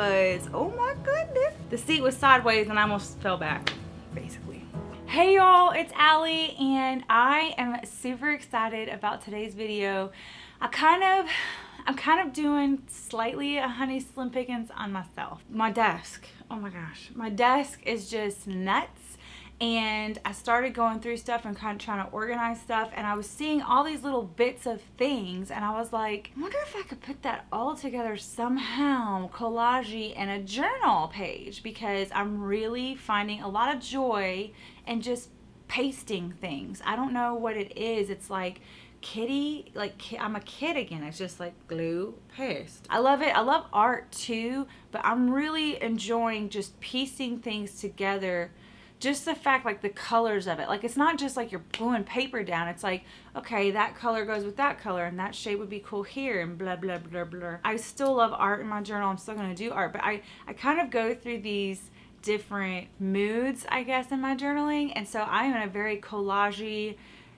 was, oh my goodness. The seat was sideways and I almost fell back, basically. Hey y'all, it's Allie and I am super excited about today's video. I'm kind of doing slightly a honey slim pickings on myself. My desk, oh my gosh, my desk is just nuts. And I started going through stuff and kind of trying to organize stuff, and I was seeing all these little bits of things, and I was like, I wonder if I could put that all together somehow, collage in a journal page, because I'm really finding a lot of joy in just pasting things. I don't know what it is. It's like I'm a kid again. It's just like glue, paste. I love it. I love art too, but I'm really enjoying just piecing things together. Just the fact, like the colors of it, like it's not just like you're gluing paper down. It's like, okay, that color goes with that color and that shape would be cool here and blah, blah, blah, blah. I still love art in my journal. I'm still going to do art, but I kind of go through these different moods, I guess, in my journaling. And so I am in a very collage-y,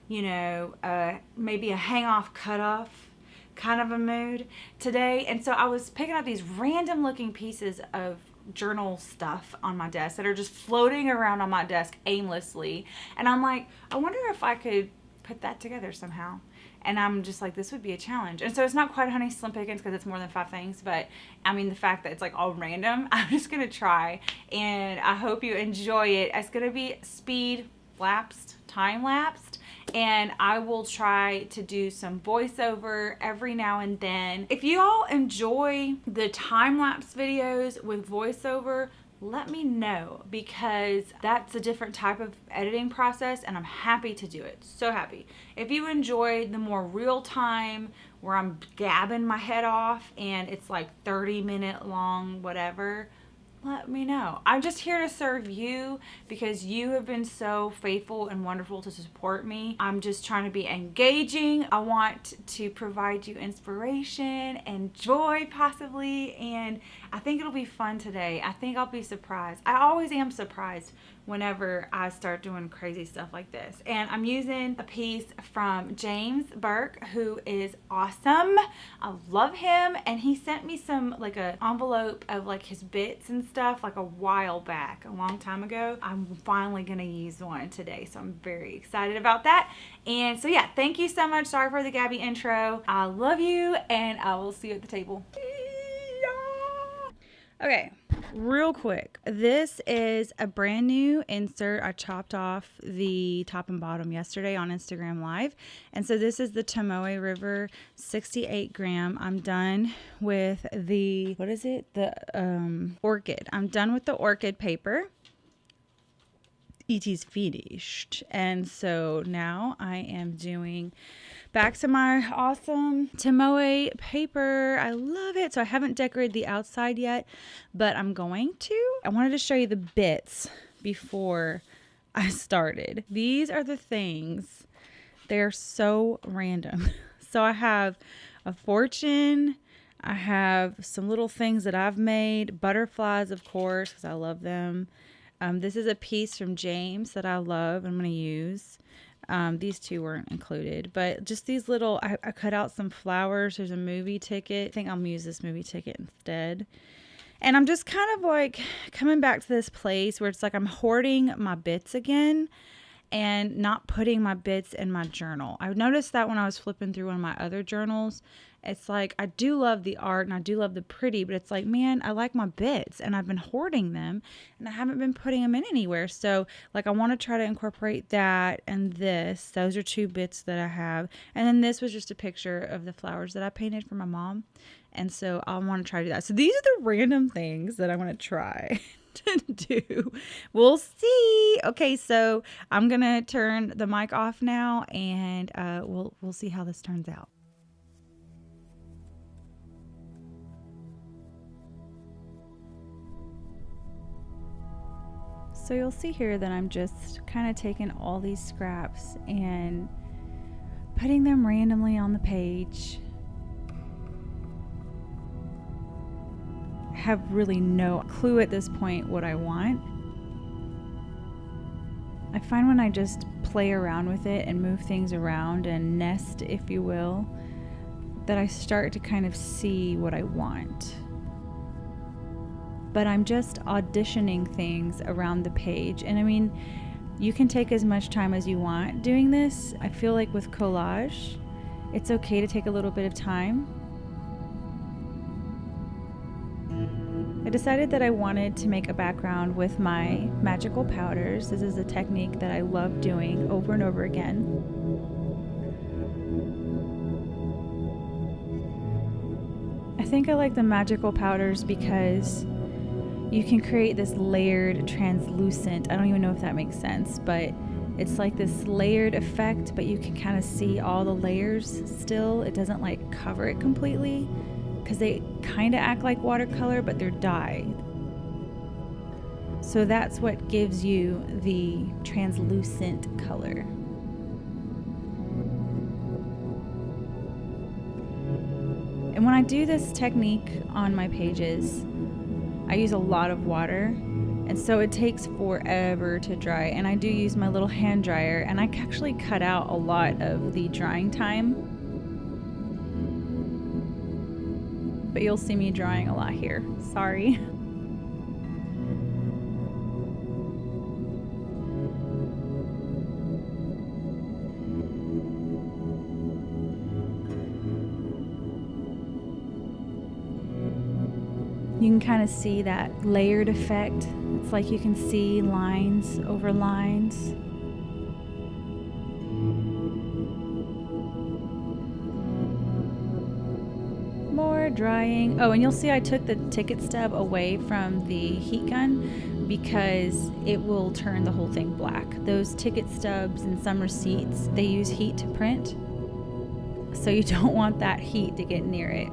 you know, maybe a hang off, cut off kind of a mood today. And so I was picking up these random looking pieces of journal stuff on my desk that are just floating around on my desk aimlessly, and I'm like, I wonder if I could put that together somehow. And I'm just like, this would be a challenge. And so it's not quite honey slim pickings because it's more than 5 things, but I mean, the fact that it's like all random, I'm just gonna try, and I hope you enjoy it. It's gonna be speed lapsed, time lapsed, and I will try to do some voiceover every now and then. If you all enjoy the time-lapse videos with voiceover, let me know, because that's a different type of editing process and I'm happy to do it. So happy. If you enjoy the more real-time where I'm gabbing my head off and it's like 30-minute long whatever, let me know. I'm just here to serve you because you have been so faithful and wonderful to support me. I'm just trying to be engaging. I want to provide you inspiration and joy possibly, and I think it'll be fun today. I think I'll be surprised. I always am surprised whenever I start doing crazy stuff like this. And I'm using a piece from James Burke, who is awesome. I love him, and he sent me some, like a envelope of like his bits and stuff like a while back, a long time ago. I'm finally gonna use one today, so I'm very excited about that. And so yeah, thank you so much. Sorry for the Gabby intro. I love you, and I will see you at the table. Okay, real quick, this is a brand new insert. I chopped off the top and bottom yesterday on Instagram Live, and so this is the Tomoe River 68 gram. I'm done with the, what is it, the orchid. I'm done with the orchid paper. It is finished, and so now I am doing back to my awesome Tomoe paper. I love it. So I haven't decorated the outside yet, but I'm going to. I wanted to show you the bits before I started. These are the things. They're so random. So I have a fortune. I have some little things that I've made. Butterflies, of course, because I love them. This is a piece from James that I love. I'm going to use. These two weren't included, but just these little, I cut out some flowers. There's a movie ticket. I think I'll use this movie ticket instead. And I'm just kind of like coming back to this place where it's like I'm hoarding my bits again and not putting my bits in my journal. I noticed that when I was flipping through one of my other journals. It's like, I do love the art and I do love the pretty, but it's like, man, I like my bits and I've been hoarding them and I haven't been putting them in anywhere. So like, I want to try to incorporate that and this. Those are 2 bits that I have. And then this was just a picture of the flowers that I painted for my mom. And so I want to try to do that. So these are the random things that I want to try to do. We'll see. Okay, so I'm going to turn the mic off now and we'll see how this turns out. So you'll see here that I'm just kind of taking all these scraps and putting them randomly on the page. Have really no clue at this point what I want. I find when I just play around with it and move things around and nest, if you will, that I start to kind of see what I want. but I'm just auditioning things around the page. And I mean, you can take as much time as you want doing this. I feel like with collage, it's okay to take a little bit of time. I decided that I wanted to make a background with my magical powders. This is a technique that I love doing over and over again. I think I like the magical powders because you can create this layered translucent, I don't even know if that makes sense, but it's like this layered effect, but you can kind of see all the layers still. It doesn't like cover it completely, because they kind of act like watercolor, but they're dye. So that's what gives you the translucent color. And when I do this technique on my pages, I use a lot of water, and so it takes forever to dry. And I do use my little hand dryer, and I actually cut out a lot of the drying time. But you'll see me drawing a lot here. Sorry. You can kind of see that layered effect. It's like you can see lines over lines. More drying. Oh, and you'll see I took the ticket stub away from the heat gun because it will turn the whole thing black. Those ticket stubs and some receipts, they use heat to print, so you don't want that heat to get near it.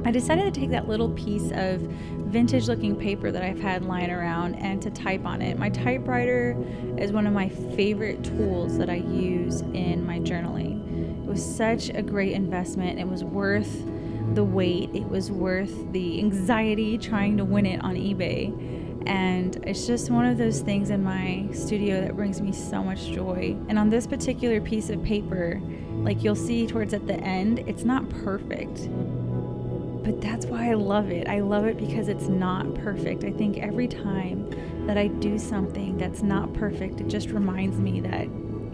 I decided to take that little piece of vintage looking paper that I've had lying around and to type on it. My typewriter is one of my favorite tools that I use in my journaling. It was such a great investment. It was worth the wait. It was worth the anxiety trying to win it on eBay. And it's just one of those things in my studio that brings me so much joy. And on this particular piece of paper, like you'll see towards at the end, it's not perfect. But that's why I love it. I love it because it's not perfect. I think every time that I do something that's not perfect, it just reminds me that,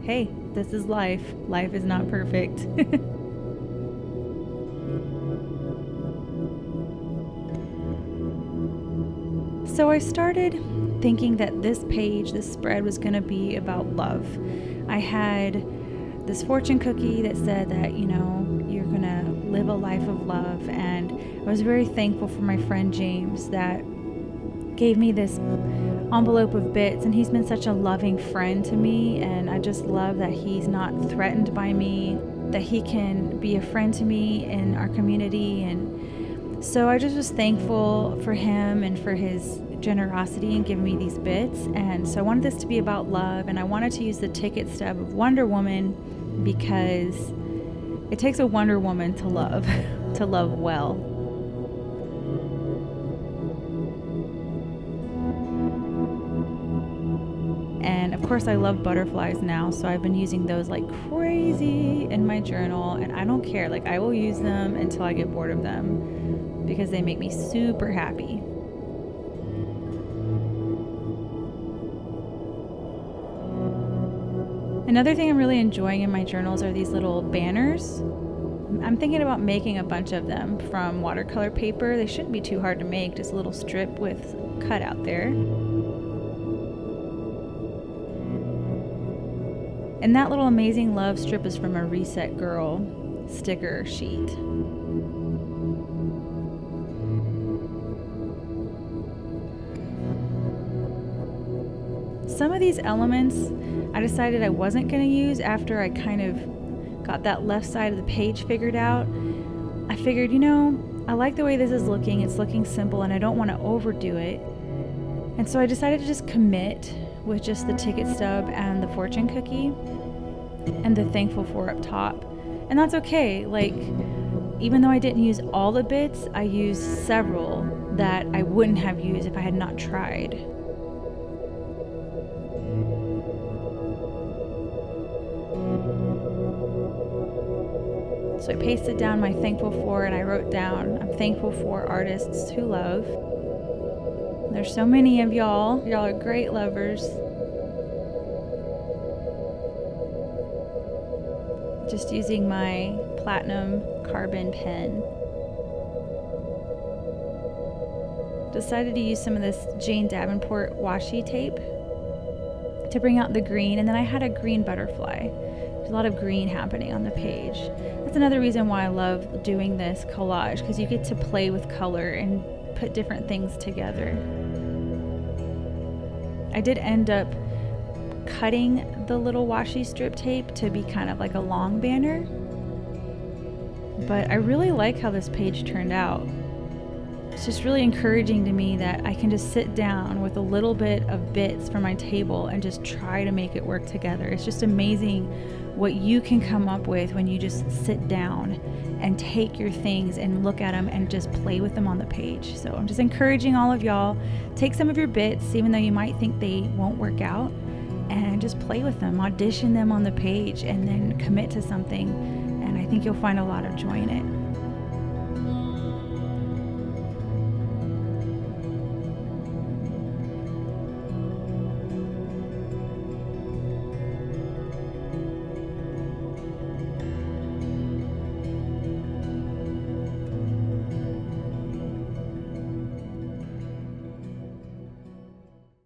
hey, this is life. Life is not perfect. So I started thinking that this page, this spread, was going to be about love. I had this fortune cookie that said that, you know, you're going to live a life of love, and I was very thankful for my friend James that gave me this envelope of bits, and he's been such a loving friend to me, and I just love that he's not threatened by me, that he can be a friend to me in our community. And so I just was thankful for him and for his generosity in giving me these bits. And so I wanted this to be about love, and I wanted to use the ticket stub of Wonder Woman because it takes a Wonder Woman to love, to love well. And of course I love butterflies now, so I've been using those like crazy in my journal, and I don't care. Like, I will use them until I get bored of them because they make me super happy. Another thing I'm really enjoying in my journals are these little banners. I'm thinking about making a bunch of them from watercolor paper. They shouldn't be too hard to make, just a little strip with cut out there. And that little amazing love strip is from a Reset Girl sticker sheet. Some of these elements I decided I wasn't going to use after I kind of got that left side of the page figured out. I figured, you know, I like the way this is looking. It's looking simple, and I don't want to overdo it. And so I decided to just commit with just the ticket stub and the fortune cookie and the thankful for up top. And that's okay. Like, even though I didn't use all the bits, I used several that I wouldn't have used if I had not tried. So I pasted down my thankful for, and I wrote down, I'm thankful for artists who love. There's so many of y'all. Y'all are great lovers. Just using my platinum carbon pen. Decided to use some of this Jane Davenport washi tape to bring out the green, and then I had a green butterfly. There's a lot of green happening on the page. That's another reason why I love doing this collage, because you get to play with color and put different things together. I did end up cutting the little washi strip tape to be kind of like a long banner, but I really like how this page turned out. It's just really encouraging to me that I can just sit down with a little bit of bits from my table and just try to make it work together. It's just amazing what you can come up with when you just sit down and take your things and look at them and just play with them on the page. So I'm just encouraging all of y'all, take some of your bits, even though you might think they won't work out, and just play with them, audition them on the page, and then commit to something. And I think you'll find a lot of joy in it.